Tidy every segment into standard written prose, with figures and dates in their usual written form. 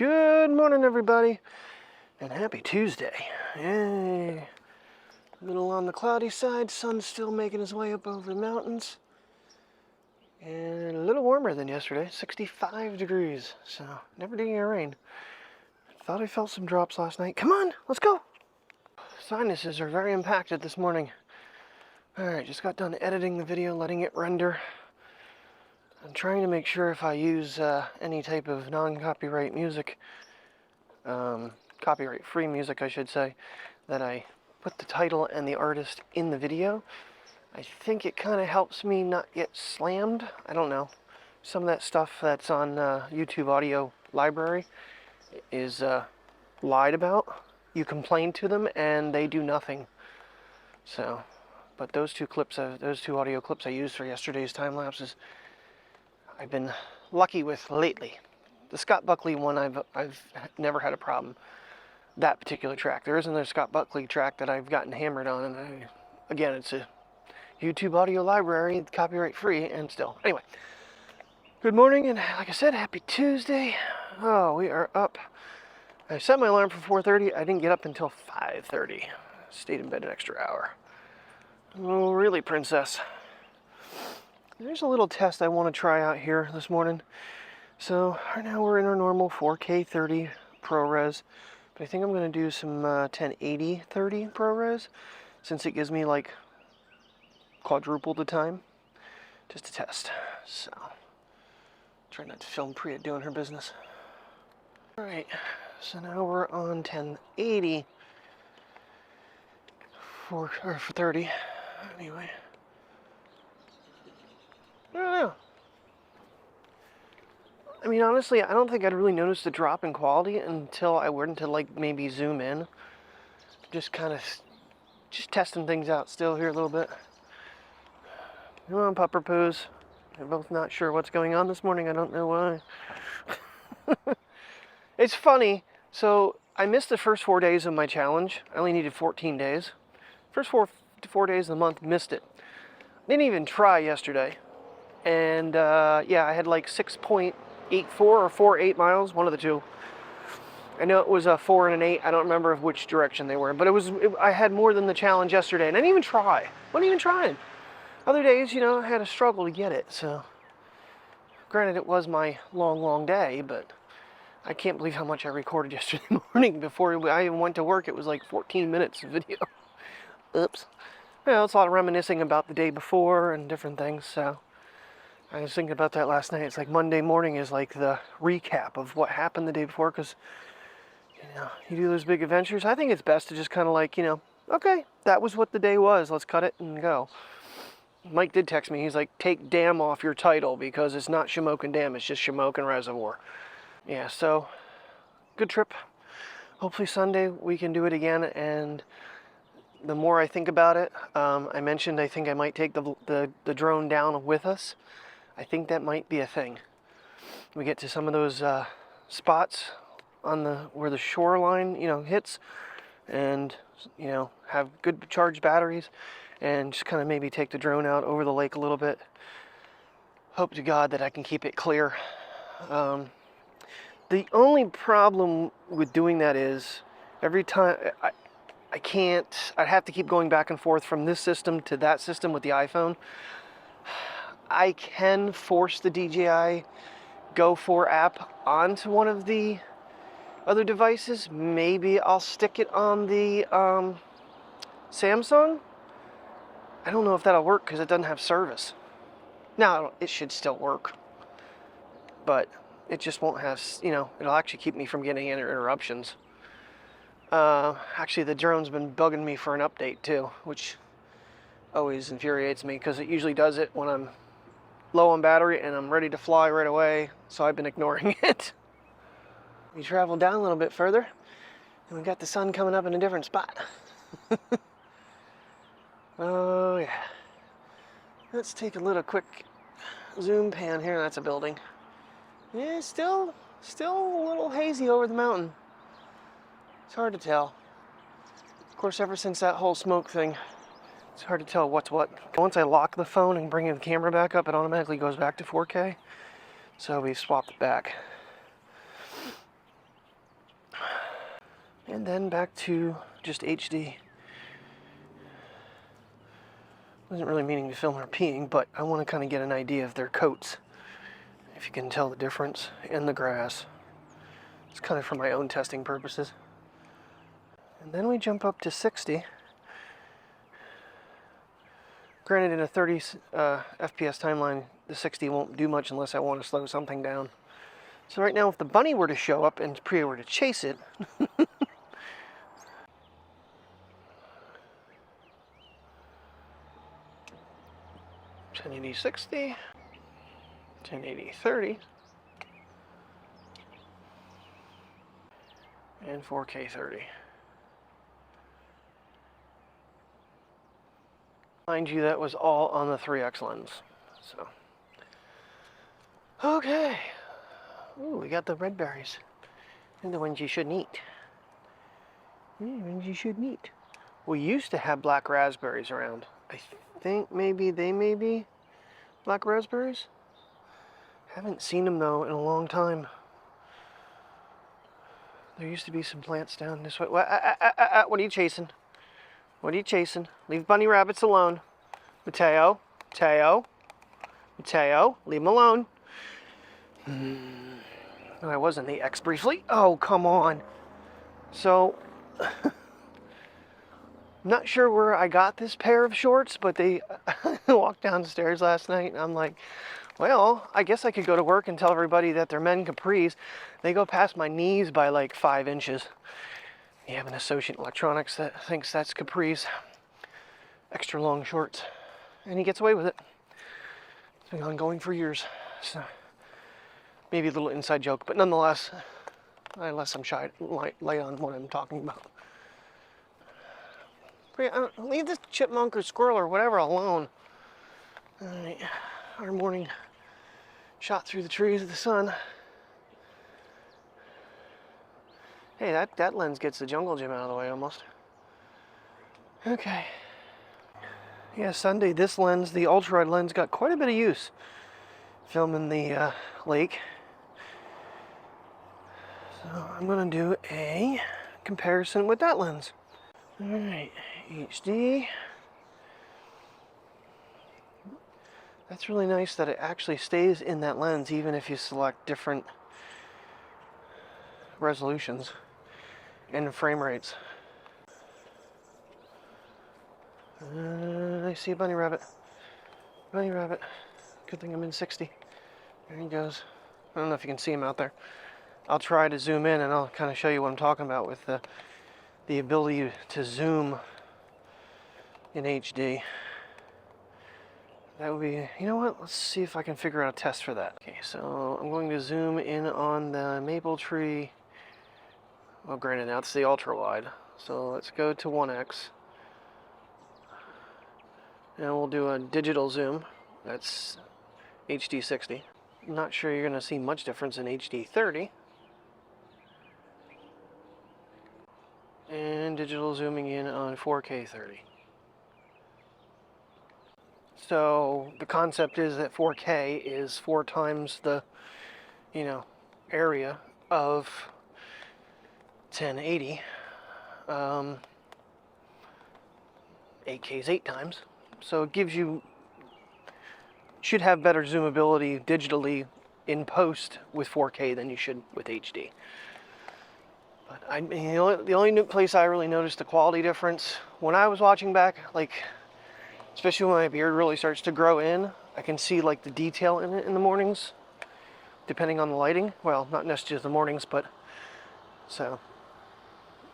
Good morning, everybody, and happy Tuesday. Yay. A little on the cloudy side, sun's still making his way up over the mountains, and a little warmer than yesterday, 65 degrees, so never did get rain. Thought I felt some drops last night. Come on, let's go. Sinuses are very impacted this morning. Alright, just got done editing the video, letting it render. I'm trying to make sure if I use any type of non-copyright music, copyright-free music I should say, that I put the title and the artist in the video. I think it kind of helps me not get slammed. I don't know. Some of that stuff that's on YouTube Audio Library is lied about. You complain to them and they do nothing. So, but those two audio clips I used for yesterday's time lapses, I've been lucky with lately. The Scott Buckley one, I've never had a problem. That particular track. There is another Scott Buckley track that I've gotten hammered on, and again, it's a YouTube Audio Library, copyright free, and still. Anyway, good morning, and like I said, happy Tuesday. Oh, we are up. I set my alarm for 4:30. I didn't get up until 5:30. Stayed in bed an extra hour. Oh, really, princess. There's a little test I want to try out here this morning. So right now we're in our normal 4K 30 ProRes, but I think I'm going to do some 1080 30 ProRes, since it gives me like quadruple the time, just to test. So try not to film Priya doing her business. All right, so now we're on 1080 for 30 anyway. I don't know. I mean, honestly, I don't think I'd really notice the drop in quality until I were to, like, maybe zoom in. Just kind of, just testing things out still here a little bit. Come on, pupper poos. They're both not sure what's going on this morning. I don't know why. It's funny. So, I missed the first 4 days of my challenge. I only needed 14 days. First four days of the month, missed it. Didn't even try yesterday. And yeah, I had like 6.84 or 4.8 miles, one of the two. I know it was a 4 and an 8. I don't remember of which direction they were, but I had more than the challenge yesterday, and I didn't even try. Wasn't even trying. Other days, you know, I had a struggle to get it. So, granted, it was my long day, but I can't believe how much I recorded yesterday morning. Before I even went to work, it was like 14 minutes of video. Oops. Well, it's a lot of reminiscing about the day before and different things. So, I was thinking about that last night. It's like Monday morning is like the recap of what happened the day before, because, you know, you do those big adventures. I think it's best to just kind of like, you know, okay, that was what the day was. Let's cut it and go. Mike did text me. He's like, take Dam off your title because it's not Shamokin Dam. It's just Shamokin Reservoir. Yeah, so good trip. Hopefully Sunday we can do it again. And the more I think about it, I mentioned I think I might take the drone down with us. I think that might be a thing. We get to some of those spots on where the shoreline, you know, hits, and, you know, have good charged batteries, and just kind of maybe take the drone out over the lake a little bit. Hope to God that I can keep it clear. The only problem with doing that is every time I can't. I'd have to keep going back and forth from this system to that system with the iPhone. I can force the DJI Go 4 app onto one of the other devices. Maybe I'll stick it on the Samsung. I don't know if that'll work because it doesn't have service. Now, it should still work, but it just won't have, you know, it'll actually keep me from getting any interruptions. Actually, the drone's been bugging me for an update too, which always infuriates me because it usually does it when I'm low on battery and I'm ready to fly right away, so I've been ignoring it. We traveled down a little bit further and we got the sun coming up in a different spot. Oh yeah. Let's take a little quick zoom pan here. That's a building. Yeah, still a little hazy over the mountain. It's hard to tell. Of course, ever since that whole smoke thing, it's hard to tell what's what. Once I lock the phone and bring the camera back up, it automatically goes back to 4K. So we swapped back. And then back to just HD. Wasn't really meaning to film her peeing, but I want to kind of get an idea of their coats. If you can tell the difference in the grass. It's kind of for my own testing purposes. And then we jump up to 60. Granted, in a 30 FPS timeline, the 60 won't do much unless I want to slow something down. So right now, if the bunny were to show up and Priya were to chase it, 1080 60, 1080 30, and 4K 30. Mind you, that was all on the 3x lens. So, okay. Ooh, we got the red berries. And the ones you shouldn't eat. The ones you shouldn't eat. We used to have black raspberries around. I think maybe they may be black raspberries. Haven't seen them though in a long time. There used to be some plants down this way. What are you chasing? What are you chasing? Leave bunny rabbits alone. Mateo, Mateo, Mateo, leave him alone. Oh, I was in the X briefly. Oh, come on. So, I'm not sure where I got this pair of shorts, but they walked downstairs last night, and I'm like, well, I guess I could go to work and tell everybody that they're men capris. They go past my knees by like 5 inches. You have an associate in electronics that thinks that's capris. Extra long shorts. And he gets away with it. It's been ongoing for years. So, maybe a little inside joke, but nonetheless, unless I'm shy, light on what I'm talking about. Leave this chipmunk or squirrel or whatever alone. All right, our morning shot through the trees of the sun. Hey, that lens gets the jungle gym out of the way almost. Okay. Yeah, Sunday, this lens, the ultra-wide lens, got quite a bit of use filming the lake. So I'm going to do a comparison with that lens. Alright, HD. That's really nice that it actually stays in that lens even if you select different resolutions and frame rates. I see a bunny rabbit. Bunny rabbit. Good thing I'm in 60. There he goes. I don't know if you can see him out there. I'll try to zoom in and I'll kind of show you what I'm talking about with the ability to zoom in HD. That would be, you know what? Let's see if I can figure out a test for that. Okay, so I'm going to zoom in on the maple tree. Well, granted, now it's the ultra wide. So let's go to 1x. And we'll do a digital zoom. That's HD 60. I'm not sure you're going to see much difference in HD 30. And digital zooming in on 4K 30. So the concept is that 4K is 4 times the, area of 1080. 8K is 8 times. So it gives you, should have better zoomability digitally in post with 4K than you should with HD. But the only place I really noticed the quality difference when I was watching back, like, especially when my beard really starts to grow in, I can see like the detail in it in the mornings, depending on the lighting. Well, not necessarily the mornings, but so.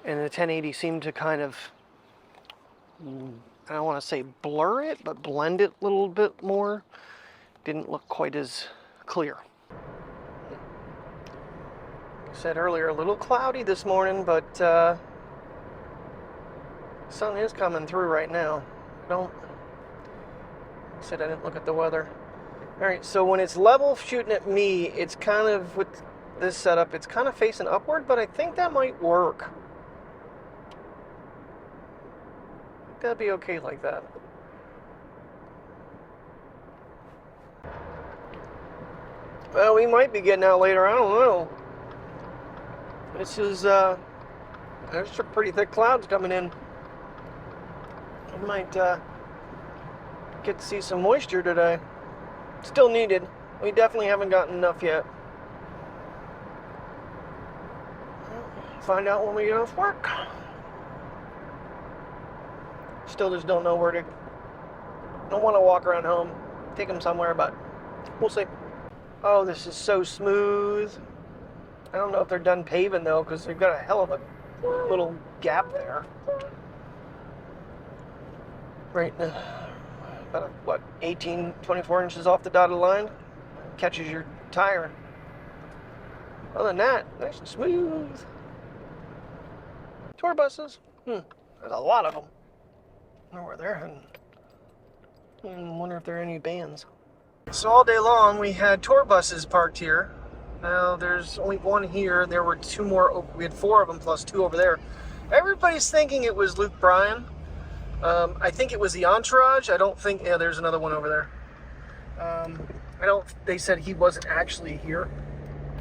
And the 1080 seemed to kind of, I don't want to say blur it, but blend it a little bit more. Didn't look quite as clear. I said earlier, a little cloudy this morning, but sun is coming through right now. I said I didn't look at the weather. All right, so when it's level shooting at me, it's kind of, with this setup, it's kind of facing upward, but I think that might work. That'd be okay like that. Well, we might be getting out later, I don't know. This is There's some pretty thick clouds coming in. I might get to see some moisture today. Still needed. We definitely haven't gotten enough yet. Find out when we get off work. Still just don't know where to. Don't want to walk around home. Take them somewhere, but we'll see. Oh, this is so smooth. I don't know if they're done paving though, because they've got a hell of a little gap there. Right about what, 18, 24 inches off the dotted line. Catches your tire. Other than that, nice and smooth. Tour buses. There's a lot of them. I don't know where they're heading. I wonder if there are any bands. So all day long we had tour buses parked here. Now there's only one here. There were two more. We had four of them plus two over there. Everybody's thinking it was Luke Bryan. I think it was the Entourage. I don't think. Yeah, there's another one over there. I don't. They said he wasn't actually here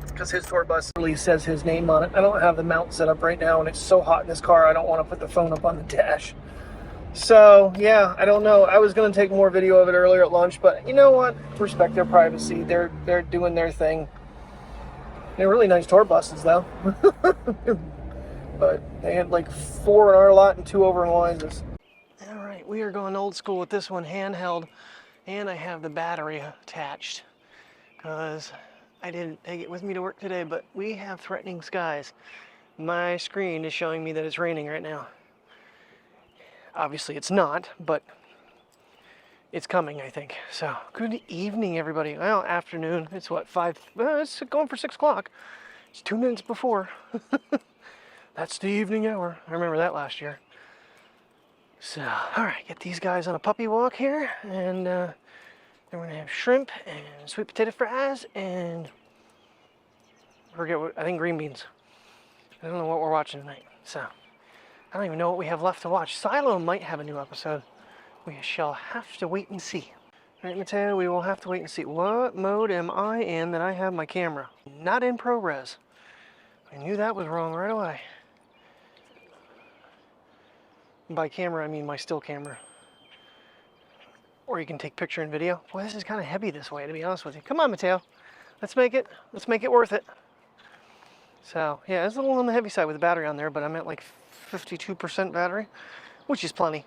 because his tour bus really says his name on it. I don't have the mount set up right now, and it's so hot in this car. I don't want to put the phone up on the dash. So yeah, I don't know. I was going to take more video of it earlier at lunch, but you know what? Respect their privacy. They're doing their thing. They're really nice tour buses though. But they had like 4 in our lot and 2 over in Liza's. All right, we are going old school with this one, handheld, and I have the battery attached because I didn't take it with me to work today, but we have threatening skies. My screen is showing me that it's raining right now. Obviously it's not, but it's coming, I think. So, good evening, everybody. Well, afternoon. It's what, 5? It's going for 6 o'clock. It's 2 minutes before. That's the evening hour. I remember that last year. So, all right, get these guys on a puppy walk here, and then we're gonna have shrimp and sweet potato fries and forget what, I think green beans. I don't know what we're watching tonight. So, I don't even know what we have left to watch. Silo might have a new episode. We shall have to wait and see. All right, Mateo, we will have to wait and see. What mode am I in that I have my camera? Not in ProRes. I knew that was wrong right away. By camera, I mean my still camera. Or you can take picture and video. Boy, this is kind of heavy this way, to be honest with you. Come on, Mateo. Let's make it worth it. So, yeah, it's a little on the heavy side with the battery on there, but I'm at like 52% battery, which is plenty.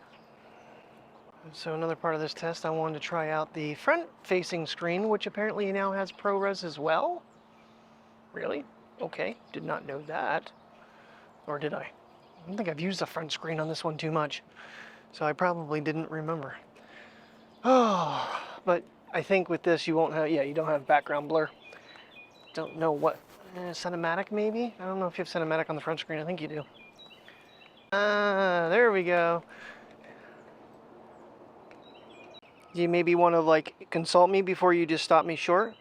So another part of this test, I wanted to try out the front-facing screen, which apparently now has ProRes as well. Really? Okay, did not know that. Or did I? I don't think I've used the front screen on this one too much, so I probably didn't remember. Oh, but I think with this you won't have, yeah, you don't have background blur. Don't know what, cinematic maybe? I don't know if you have cinematic on the front screen. I think you do. There we go. Do you maybe want to like consult me before you just stop me short?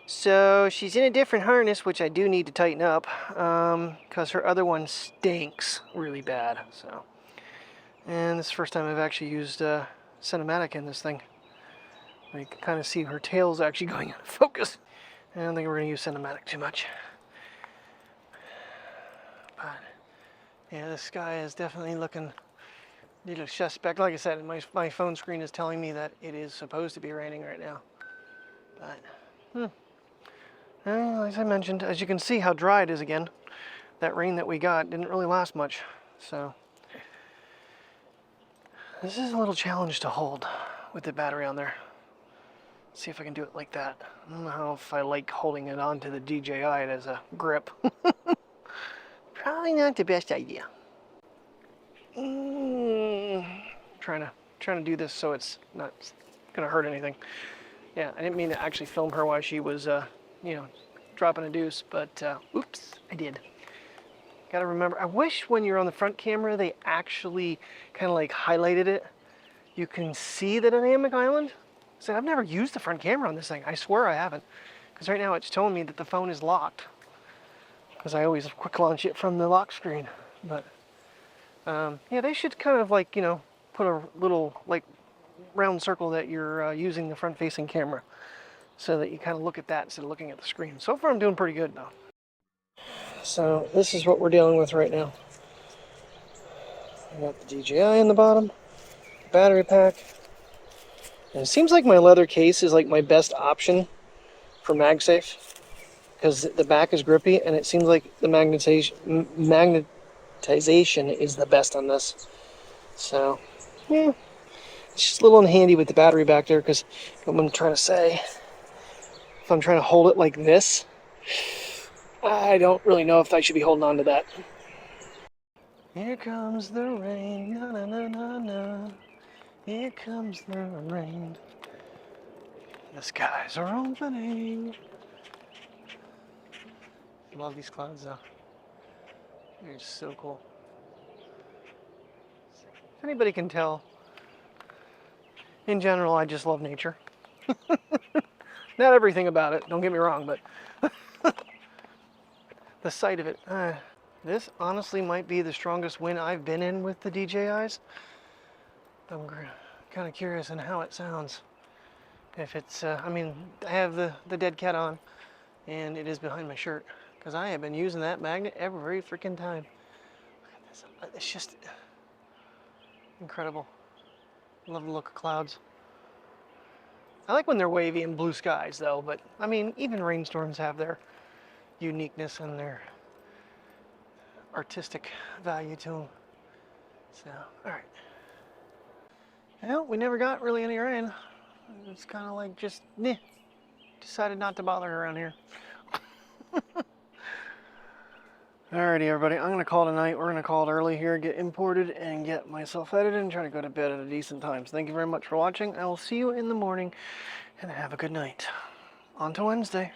So she's in a different harness, which I do need to tighten up because her other one stinks really bad. So, and this is the first time I've actually used cinematic in this thing. You can kind of see her tail's actually going out of focus. I don't think we're going to use cinematic too much. But yeah, this sky is definitely looking a little suspect. Like I said, my phone screen is telling me that it is supposed to be raining right now. But, well, as I mentioned, as you can see how dry it is again. That rain that we got didn't really last much. So, this is a little challenge to hold with the battery on there. Let's see if I can do it like that. I don't know if I like holding it onto the DJI as a grip. Probably not the best idea. Trying to do this so it's not gonna hurt anything. Yeah, I didn't mean to actually film her while she was, you know, dropping a deuce, but oops, I did. Gotta remember, I wish when you're on the front camera they actually kind of like highlighted it. You can see the dynamic island. So I've never used the front camera on this thing. I swear I haven't, because right now it's telling me that the phone is locked. Because I always quick launch it from the lock screen, but. Yeah, they should kind of like, you know, put a little like round circle that you're using the front-facing camera so that you kind of look at that instead of looking at the screen. So far I'm doing pretty good though. So this is what we're dealing with right now. I got the DJI in the bottom, battery pack. And it seems like my leather case is like my best option for MagSafe because the back is grippy and it seems like the magnetization is the best on this. So, yeah, it's just a little handy with the battery back there because what I'm trying to say, if I'm trying to hold it like this, I don't really know if I should be holding on to that. Here comes the rain, na na na na na. Here comes the rain. The skies are opening. Love these clouds though. They're just so cool. If anybody can tell, in general, I just love nature. Not everything about it, don't get me wrong, but the sight of it. This honestly might be the strongest wind I've been in with the DJIs. I'm kind of curious on how it sounds. If it's, I mean, I have the dead cat on, and it is behind my shirt, because I have been using that magnet every freaking time. Look at this. It's just incredible. Love the look of clouds. I like when they're wavy and blue skies, though, but, I mean, even rainstorms have their uniqueness and their artistic value to them. So, alright. Well, we never got really any rain. It's kind of like just, decided not to bother around here. Alrighty, everybody, I'm going to call it a night. We're going to call it early here, get imported, and get myself edited, and try to go to bed at a decent time. So thank you very much for watching. I will see you in the morning, and have a good night. On to Wednesday.